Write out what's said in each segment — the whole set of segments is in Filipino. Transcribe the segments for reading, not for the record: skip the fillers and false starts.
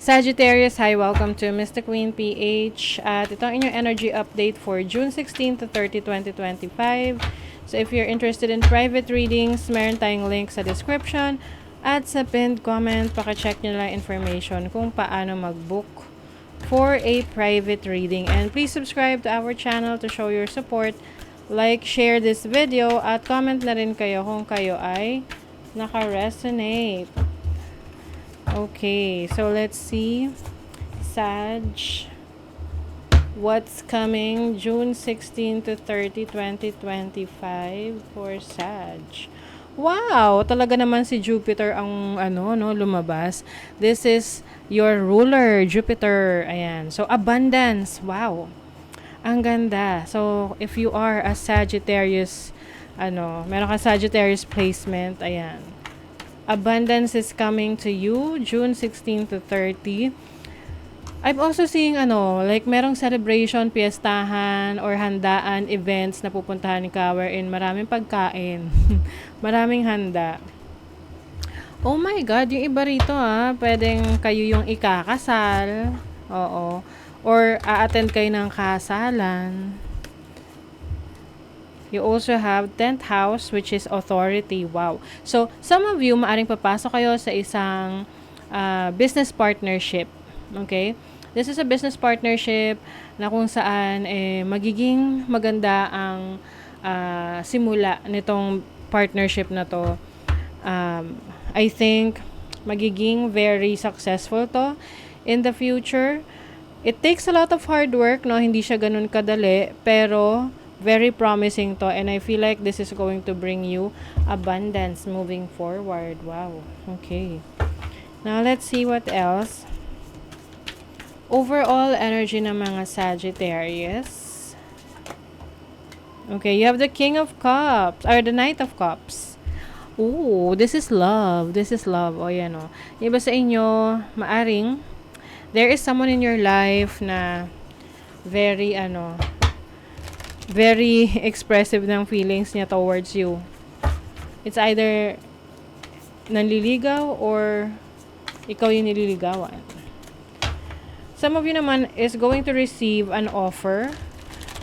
Sagittarius, hi, welcome to Mr. Queen PH. At ito ang inyong energy update for June 16 to 30, 2025. So if you're interested in private readings, meron tayong link sa description at sa pinned comment. Paka-check nyo lang information kung paano mag-book for a private reading. And please subscribe to our channel to show your support. Like, share this video at comment na rin kayo kung kayo ay naka-resonate. Okay, so let's see. Sag, what's coming June 16 to 30, 2025 for Sag. Wow, talaga naman si Jupiter ang lumabas. This is your ruler, Jupiter. Ayan. So abundance. Wow. Ang ganda. So if you are a Sagittarius, meron ka Sagittarius placement, ayan. Abundance is coming to you June 16 to 30. I'm also seeing like merong celebration, piyestahan, or handaan, events na pupuntahan ka wherein maraming pagkain. Maraming handa. Oh my God, yung iba rito pwedeng kayo yung ikakasal. Oo. Or a-attend kayo ng kasalan. You also have 10th house, which is authority. Wow. So, some of you, maaring papasok kayo sa isang business partnership. Okay? This is a business partnership na kung saan magiging maganda ang simula nitong partnership na to. I think magiging very successful to in the future. It takes a lot of hard work, no? Hindi siya ganun kadali, pero very promising to, and I feel like this is going to bring you abundance moving forward. Wow. Okay. Now, let's see what else. Overall energy ng mga Sagittarius. Okay, you have the King of Cups, or the Knight of Cups. Ooh, this is love. This is love. O, yan o. Iba sa inyo, maaring, there is someone in your life na very, very expressive ng feelings niya towards you. It's either nanliligaw or ikaw yung nililigawan. Some of you naman is going to receive an offer.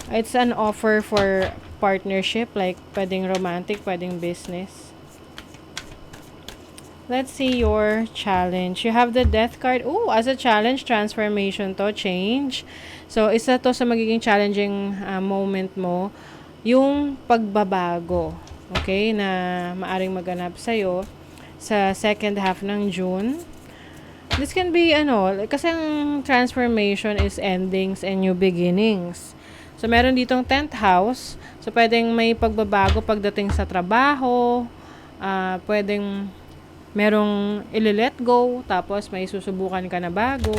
It's an offer for partnership, like pwedeng romantic, pwedeng business. Let's see your challenge. You have the Death card. Ooh, as a challenge, transformation to, change. So, isa to sa magiging challenging moment mo, yung pagbabago, okay, na maaring maganap sa'yo sa second half ng June. This can be, kasi ang transformation is endings and new beginnings. So, meron ditong 10th house. So, pwedeng may pagbabago pagdating sa trabaho, pwedeng merong ili-let go, tapos may susubukan ka na bago.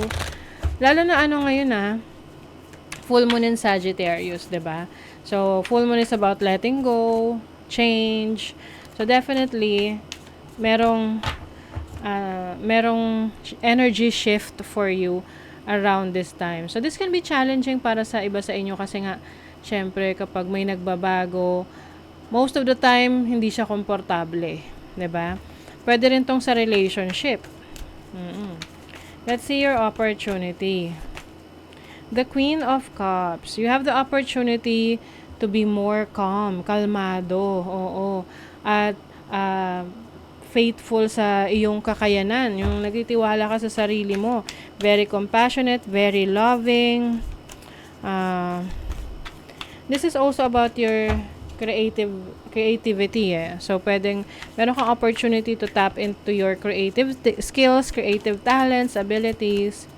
Lalo na ngayon full moon in Sagittarius, 'di ba? So, full moon is about letting go, change. So, definitely, merong energy shift for you around this time. So, this can be challenging para sa iba sa inyo kasi nga, syempre, kapag may nagbabago, most of the time, hindi siya komportable, 'di ba? Pwede rin tong sa relationship. Let's see your opportunity. The Queen of Cups. You have the opportunity to be more calm, kalmado, oo. At faithful sa iyong kakayanan. Yung nagtitiwala ka sa sarili mo. Very compassionate, very loving. This is also about your creativity. So, meron kang opportunity to tap into your creative skills, creative talents, abilities.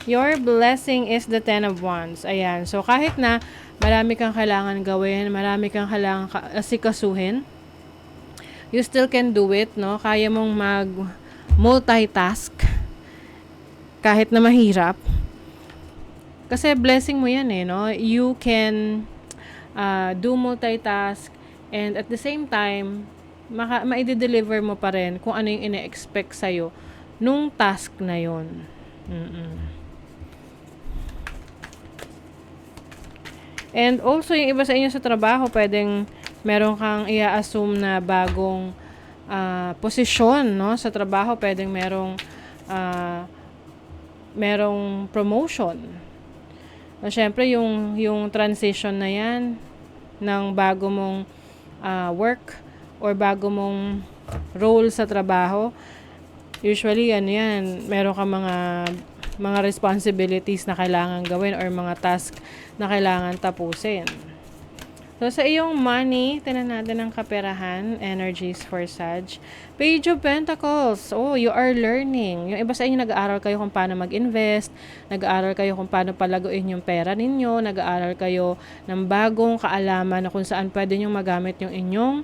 Your blessing is the 10 of Wands. Ayan. So, kahit na marami kang kailangan gawin, marami kang kailangan asikasuhin, you still can do it, no? Kaya mong mag-multitask kahit na mahirap. Kasi blessing mo yan, no? You can do multitask, and at the same time, ma-deliver mo pa rin kung ano yung ine-expect sa'yo nung task na yon. And also, yung iba sa inyo sa trabaho, pwedeng meron kang i-assume na bagong posisyon, no? Sa trabaho, pwedeng merong merong promotion. Syempre, yung transition na yan ng bago mong work or bago mong role sa trabaho, usually, ano yan, meron ka mga responsibilities na kailangan gawin or mga task na kailangan tapusin. So, sa iyong money, tinan natin ang kaperahan, energies for Sag. Page of Pentacles. Oh, you are learning. Yung iba sa inyo, nag-aaral kayo kung paano mag-invest, nag-aaral kayo kung paano palaguin yung pera ninyo, nag-aaral kayo ng bagong kaalaman na kung saan pwede nyo magamit yung inyong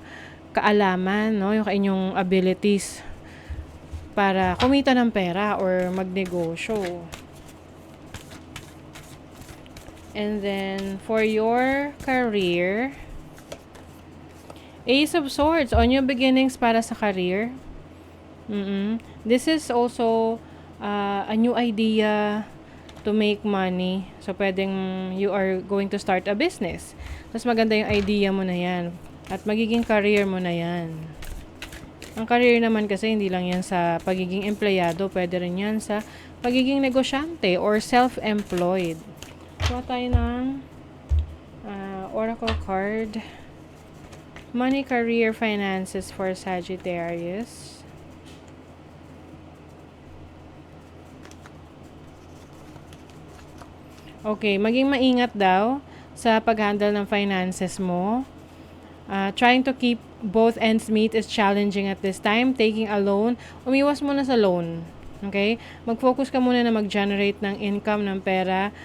kaalaman, no? Yung inyong abilities para kumita ng pera or magnegosyo. And then, for your career, Ace of Swords, on your beginnings para sa career. This is also a new idea to make money. So, pwedeng you are going to start a business. Tapos maganda yung idea mo na yan. At magiging career mo na yan. Ang career naman kasi hindi lang yan sa pagiging empleyado. Pwede rin yan sa pagiging negosyante or self-employed. Kuha tayo ng oracle card. Money, career, finances for Sagittarius. Okay, maging maingat daw sa pag-handle ng finances mo. Trying to keep both ends meet is challenging at this time. Taking a loan, umiwas muna sa loan. Okay? Mag-focus ka muna na mag-generate ng income, ng pera.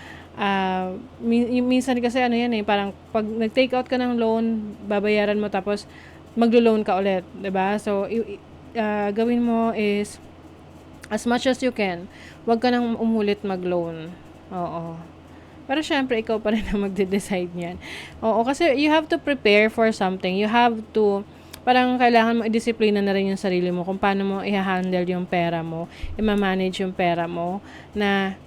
Minsan kasi ano yan parang pag nag-take out ka ng loan, babayaran mo tapos maglo-loan ka ulit, 'di ba? So gawin mo is as much as you can, wag ka nang umulit mag-loan. Oo. Pero syempre ikaw pa rin ang magde-decide niyan. Oo, kasi you have to prepare for something. You have to parang kailangan mo i-disiplina na rin yung sarili mo kung paano mo i-handle yung pera mo, i-manage yung pera mo na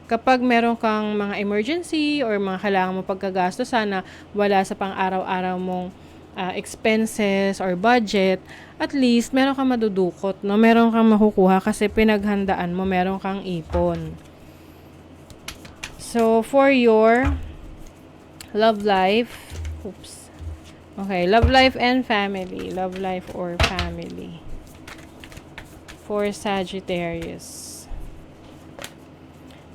kapag meron kang mga emergency or mga kailangan mo pagkagasto, sana wala sa pang-araw-araw mong expenses or budget, at least meron kang madudukot, no? Meron kang makukuha kasi pinaghandaan mo, meron kang ipon. So, for your love life, okay, love life and family. Love life or family. For Sagittarius.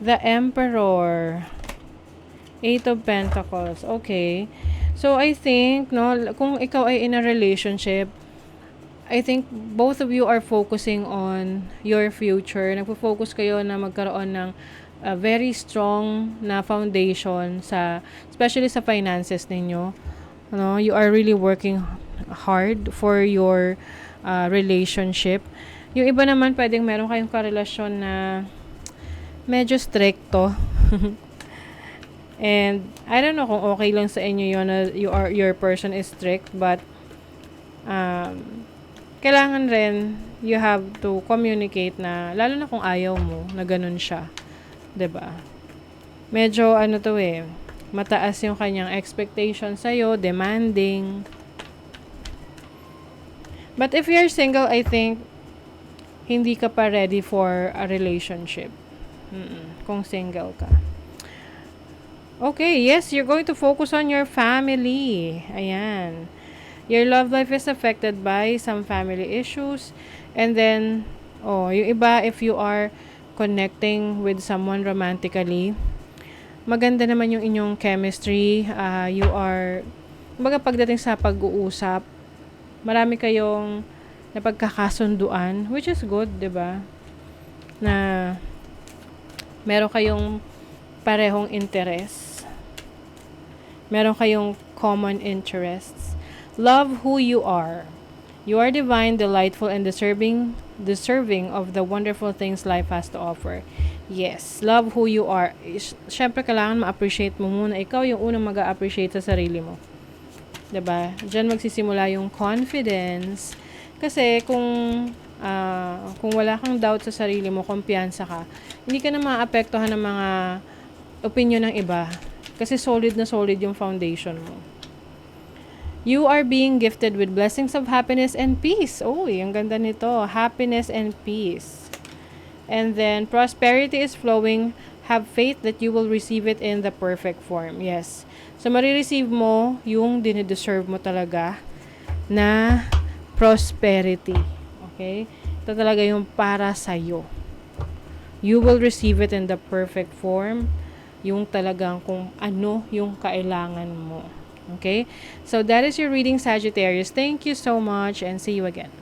The Emperor. Eight of Pentacles. Okay. So, I think, no, kung ikaw ay in a relationship, I think both of you are focusing on your future. Nagpo-focus kayo na magkaroon ng a very strong na foundation especially sa finances ninyo. No, you are really working hard for your relationship. Yung iba naman, pwedeng meron kayong karelasyon na medyo stricto. And I don't know kung okay lang sa inyo yun na your person is strict, but kailangan rin you have to communicate na lalo na kung ayaw mo na ganun siya, 'di ba? Medyo mataas yung kanyang expectation sa iyo, demanding. But if you're single, I think hindi ka pa ready for a relationship. Kung single ka. Okay, yes, you're going to focus on your family. Ayan. Your love life is affected by some family issues. And then, yung iba, if you are connecting with someone romantically, maganda naman yung inyong chemistry. You are, pagdating sa pag-uusap, marami kayong napagkakasunduan, which is good, 'di ba? Na meron kayong parehong interest. Meron kayong common interests. Love who you are. You are divine, delightful, and deserving of the wonderful things life has to offer. Yes, love who you are. Siyempre, kailangan ma-appreciate mo muna. Ikaw yung unang mag-a-appreciate sa sarili mo. 'Di ba? Diyan magsisimula yung confidence. Kasi kung wala kang doubt sa sarili mo, kumpiyansa ka, hindi ka na maapektuhan ng mga opinion ng iba. Kasi solid na solid yung foundation mo. You are being gifted with blessings of happiness and peace. Ang ganda nito. Happiness and peace. And then, prosperity is flowing. Have faith that you will receive it in the perfect form. Yes. So, marireceive mo yung dinideserve mo talaga na prosperity. Okay? Ito talaga yung para sa'yo. You will receive it in the perfect form. Yung talagang kung ano yung kailangan mo. Okay? So, that is your reading, Sagittarius. Thank you so much and see you again.